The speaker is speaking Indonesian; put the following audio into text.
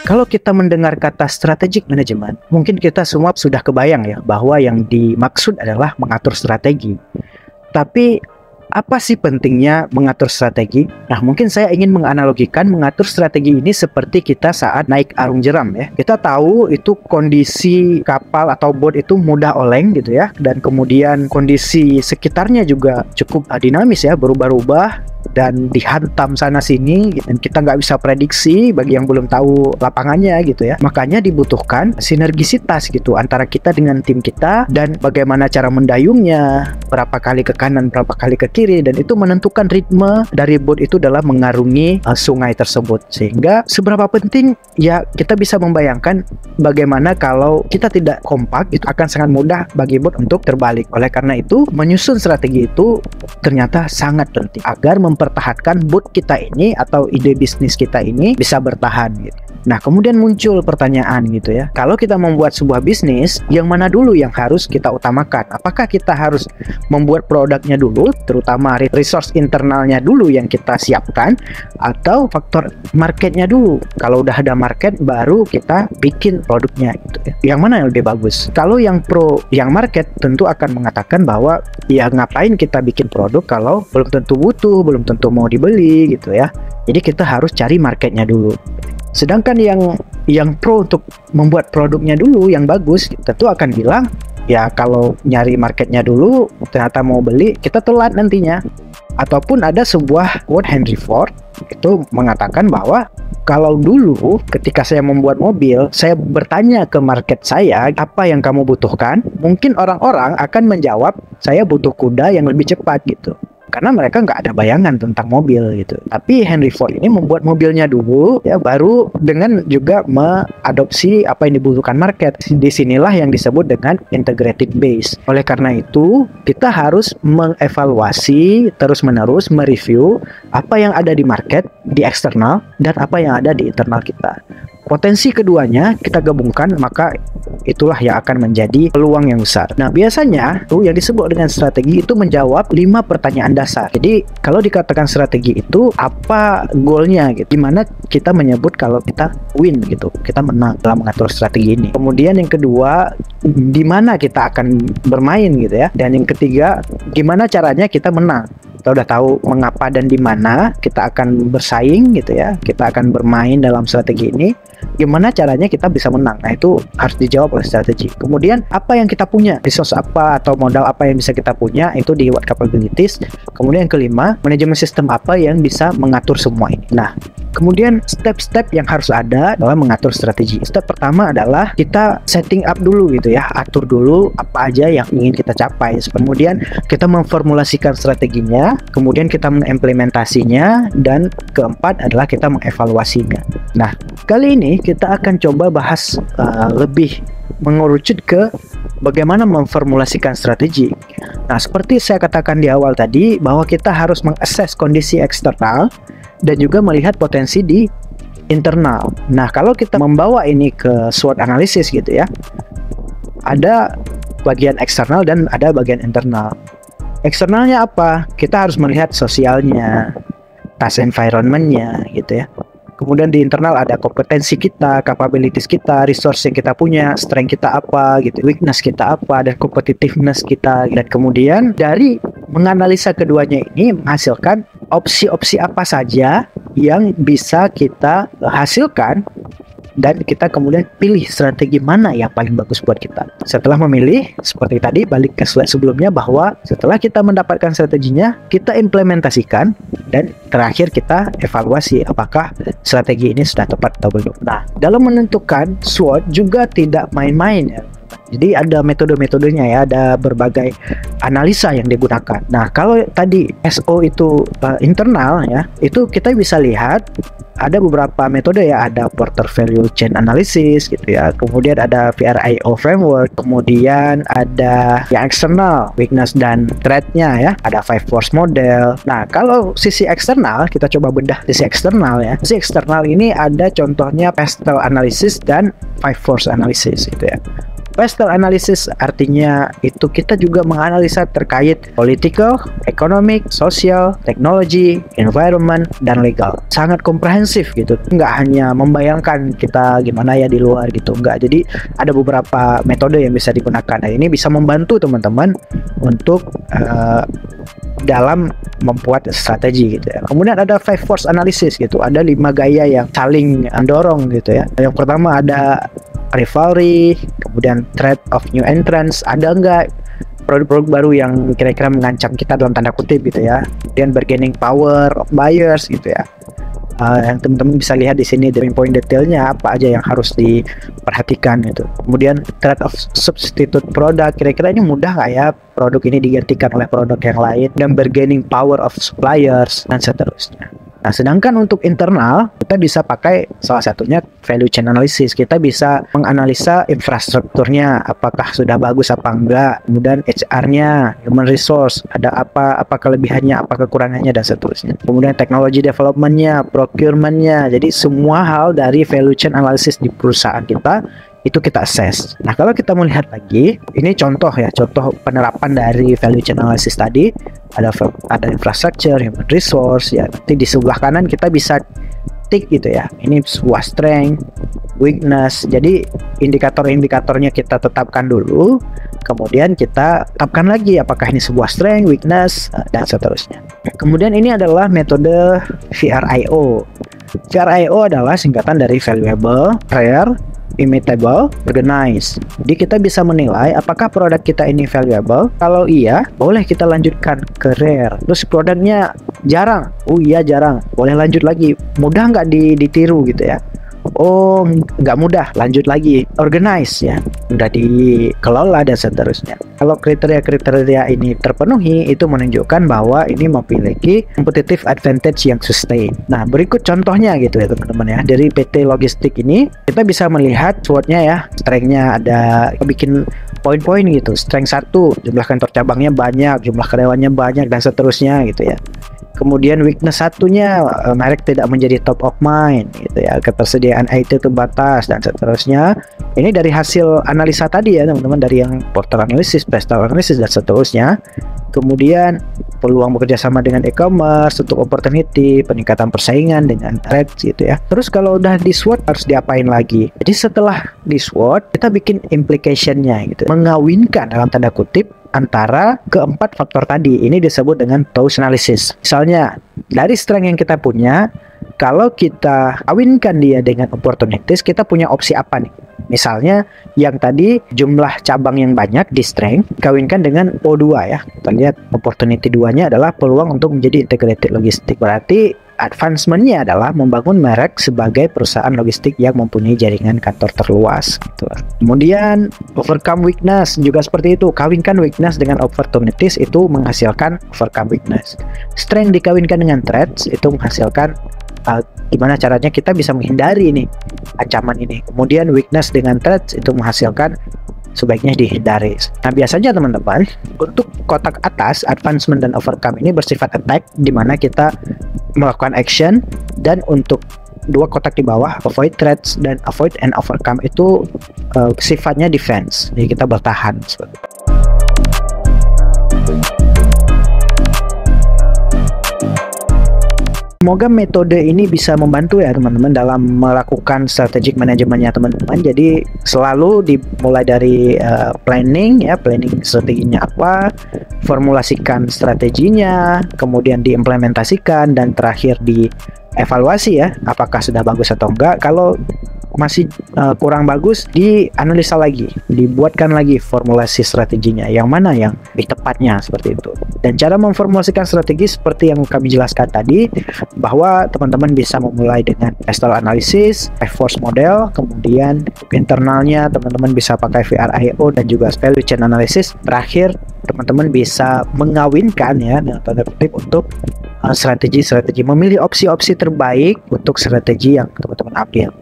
Kalau kita mendengar kata strategic management, mungkin kita semua sudah kebayang ya bahwa yang dimaksud adalah mengatur strategi. Tapi apa sih pentingnya mengatur strategi? Nah, mungkin saya ingin menganalogikan mengatur strategi ini seperti kita saat naik arung jeram ya. Kita tahu itu kondisi kapal atau boat itu mudah oleng gitu ya. Dan kemudian kondisi sekitarnya juga cukup dinamis ya, berubah-ubah dan dihantam sana sini, dan kita nggak bisa prediksi bagi yang belum tahu lapangannya gitu ya. Makanya dibutuhkan sinergisitas gitu antara kita dengan tim kita, dan bagaimana cara mendayungnya, berapa kali ke kanan, berapa kali ke kiri, dan itu menentukan ritme dari boat itu dalam mengarungi sungai tersebut. Sehingga seberapa penting ya, kita bisa membayangkan bagaimana kalau kita tidak kompak, itu akan sangat mudah bagi boat untuk terbalik. Oleh karena itu, menyusun strategi itu ternyata sangat penting agar mempertahankan boat kita ini atau ide bisnis kita ini bisa bertahan gitu. Nah, kemudian muncul pertanyaan gitu ya. Kalau kita membuat sebuah bisnis, yang mana dulu yang harus kita utamakan? Apakah kita harus membuat produknya dulu, terutama resource internalnya dulu yang kita siapkan, atau faktor marketnya dulu? Kalau udah ada market, baru kita bikin produknya gitu ya. Yang mana yang lebih bagus? Kalau yang pro, yang market tentu akan mengatakan bahwa ya ngapain kita bikin produk kalau belum tentu butuh, belum tentu mau dibeli gitu ya. Jadi kita harus cari marketnya dulu. Sedangkan yang pro untuk membuat produknya dulu yang bagus, tentu akan bilang ya kalau nyari marketnya dulu ternyata mau beli, kita telat nantinya. Ataupun ada sebuah quote Henry Ford itu mengatakan bahwa kalau dulu ketika saya membuat mobil, saya bertanya ke market saya, apa yang kamu butuhkan? Mungkin orang-orang akan menjawab, saya butuh kuda yang lebih cepat gitu. Karena mereka nggak ada bayangan tentang mobil gitu. Tapi Henry Ford ini membuat mobilnya dulu ya, baru dengan juga mengadopsi apa yang dibutuhkan market. Disinilah yang disebut dengan integrated base. Oleh karena itu, kita harus mengevaluasi terus-menerus, mereview apa yang ada di market, di eksternal, dan apa yang ada di internal kita. Potensi keduanya kita gabungkan, maka itulah yang akan menjadi peluang yang besar. Nah, biasanya tuh yang disebut dengan strategi itu menjawab 5 pertanyaan dasar. Jadi kalau dikatakan strategi itu apa goalnya gitu, dimana kita menyebut kalau kita win gitu, kita menang dalam mengatur strategi ini. Kemudian yang kedua, di mana kita akan bermain gitu ya. Dan yang ketiga, gimana caranya kita menang. Kita udah tahu mengapa dan di mana kita akan bersaing gitu ya, kita akan bermain dalam strategi ini, gimana caranya kita bisa menang. Nah, itu harus dijawab oleh strategi. Kemudian apa yang kita punya, resource apa atau modal apa yang bisa kita punya, itu di what capabilities. Kemudian yang kelima, manajemen sistem apa yang bisa mengatur semua ini. Nah, kemudian step-step yang harus ada dalam mengatur strategi. Step pertama adalah kita setting up dulu gitu ya, atur dulu apa aja yang ingin kita capai. Kemudian kita memformulasikan strateginya, kemudian kita mengimplementasinya, dan keempat adalah kita mengevaluasinya. Nah, kali ini kita akan coba bahas lebih mengerucut ke bagaimana memformulasikan strategi. Nah, seperti saya katakan di awal tadi, bahwa kita harus mengakses kondisi eksternal dan juga melihat potensi di internal. Nah, kalau kita membawa ini ke SWOT analysis gitu ya, ada bagian eksternal dan ada bagian internal. Eksternalnya apa? Kita harus melihat sosialnya, task environment-nya gitu ya. Kemudian di internal ada kompetensi kita, capabilities kita, resource yang kita punya, strength kita apa gitu, weakness kita apa, dan competitiveness kita. Dan kemudian dari menganalisa keduanya ini menghasilkan opsi-opsi apa saja yang bisa kita hasilkan, dan kita kemudian pilih strategi mana yang paling bagus buat kita. Setelah memilih, seperti tadi balik ke slide sebelumnya, bahwa setelah kita mendapatkan strateginya, kita implementasikan, dan terakhir kita evaluasi apakah strategi ini sudah tepat atau belum. Nah, dalam menentukan SWOT juga tidak main-main ya. Jadi ada metode-metodenya ya, ada berbagai analisa yang digunakan. Nah, kalau tadi SO itu internal ya, itu kita bisa lihat ada beberapa metode ya, ada Porter Value Chain Analysis gitu ya, kemudian ada VRIO Framework, kemudian ada yang eksternal, weakness dan threat-nya ya, ada 5 Force Model. Nah, kalau sisi eksternal, kita coba bedah sisi eksternal ya. Sisi eksternal ini ada contohnya Pestel Analysis dan 5 Force Analysis gitu ya. Pestal analysis artinya itu kita juga menganalisa terkait political, economic, social, teknologi, environment, dan legal. Sangat komprehensif gitu. Nggak hanya membayangkan kita gimana ya di luar gitu. Nggak. Jadi ada beberapa metode yang bisa digunakan. Nah, ini bisa membantu teman-teman untuk dalam membuat strategi gitu ya. Kemudian ada 5 force analysis gitu. Ada 5 gaya yang saling mendorong gitu ya. Yang pertama ada rivalry, kemudian threat of new entrants, ada enggak produk-produk baru yang kira-kira mengancam kita dalam tanda kutip gitu ya. Kemudian bargaining power of buyers gitu ya. Yang teman-teman bisa lihat di sini poin-poin detailnya apa aja yang harus diperhatikan gitu. Kemudian threat of substitute product, kira-kira ini mudah nggak ya produk ini digantikan oleh produk yang lain, dan bargaining power of suppliers dan seterusnya. Nah, sedangkan untuk internal kita bisa pakai salah satunya value chain analysis. Kita bisa menganalisa infrastrukturnya, apakah sudah bagus apa enggak, kemudian HR-nya, human resource, ada apa kelebihannya, apa kekurangannya, dan seterusnya. Kemudian teknologi development-nya, procurement-nya. Jadi semua hal dari value chain analysis di perusahaan kita itu kita assess. Nah, kalau kita melihat lagi, ini contoh penerapan dari value chain analysis tadi. Ada infrastructure, human resource ya. Nanti di sebelah kanan kita bisa tick gitu ya. Ini sebuah strength, weakness. Jadi indikator-indikatornya kita tetapkan dulu. Kemudian kita tetapkan lagi apakah ini sebuah strength, weakness, dan seterusnya. Kemudian ini adalah metode VRIO. VRIO adalah singkatan dari valuable, rare, immutable, organized. Jadi kita bisa menilai apakah produk kita ini valuable. Kalau iya, boleh kita lanjutkan ke rare. Terus produknya jarang, oh iya jarang, boleh lanjut lagi. Mudah nggak ditiru gitu ya? Oh nggak mudah, lanjut lagi. Organized ya, udah dikelola dan seterusnya. Kalau kriteria-kriteria ini terpenuhi, itu menunjukkan bahwa ini memiliki competitive advantage yang sustain. Nah, berikut contohnya gitu ya teman-teman ya. Dari PT Logistik ini kita bisa melihat SWOT-nya ya, strength-nya ada, bikin poin-poin gitu. Strength 1, jumlah kantor cabangnya banyak, jumlah karyawannya banyak, dan seterusnya gitu ya. Kemudian weakness satunya, merek tidak menjadi top of mind gitu ya, ketersediaan IT terbatas, dan seterusnya. Ini dari hasil analisa tadi ya teman-teman, dari yang portal analisis, pestal analisis, dan seterusnya. Kemudian peluang bekerja sama dengan e-commerce untuk opportunity, peningkatan persaingan dengan threats gitu ya. Terus kalau udah di SWOT harus diapain lagi? Jadi setelah di SWOT kita bikin implication-nya gitu, mengawinkan dalam tanda kutip antara keempat faktor tadi. Ini disebut dengan TOWS analysis. Misalnya dari strength yang kita punya, kalau kita kawinkan dia dengan opportunities, kita punya opsi apa nih? Misalnya yang tadi jumlah cabang yang banyak di strength kawinkan dengan O2 ya. Kita lihat opportunity 2-nya adalah peluang untuk menjadi integrated logistik. Berarti advancement-nya adalah membangun merek sebagai perusahaan logistik yang mempunyai jaringan kantor terluas gitu. Kemudian overcome weakness juga seperti itu. Kawinkan weakness dengan opportunities itu menghasilkan overcome weakness. Strength dikawinkan dengan threats itu menghasilkan gimana caranya kita bisa menghindari ini ancaman ini. Kemudian weakness dengan threats itu menghasilkan sebaiknya dihindari. Nah, biasanya teman-teman untuk kotak atas advancement dan overcome ini bersifat attack, di mana kita melakukan action, dan untuk dua kotak di bawah avoid threats dan avoid and overcome itu sifatnya defense. Jadi kita bertahan seperti itu. Semoga metode ini bisa membantu ya teman-teman dalam melakukan strategic manajemennya teman-teman. Jadi selalu dimulai dari planning ya, planning strateginya apa, formulasikan strateginya, kemudian diimplementasikan, dan terakhir dievaluasi ya, apakah sudah bagus atau enggak. Kalau masih kurang bagus, dianalisa lagi, dibuatkan lagi formulasi strateginya, yang mana yang lebih tepatnya seperti itu. Dan cara memformulasikan strategi seperti yang kami jelaskan tadi, bahwa teman-teman bisa memulai dengan pestal analysis, 5 force model, kemudian internalnya teman-teman bisa pakai VRIO dan juga value chain analysis. Terakhir teman-teman bisa mengawinkan ya dengan tanda kutip untuk strategi memilih opsi-opsi terbaik untuk strategi yang teman-teman ambil.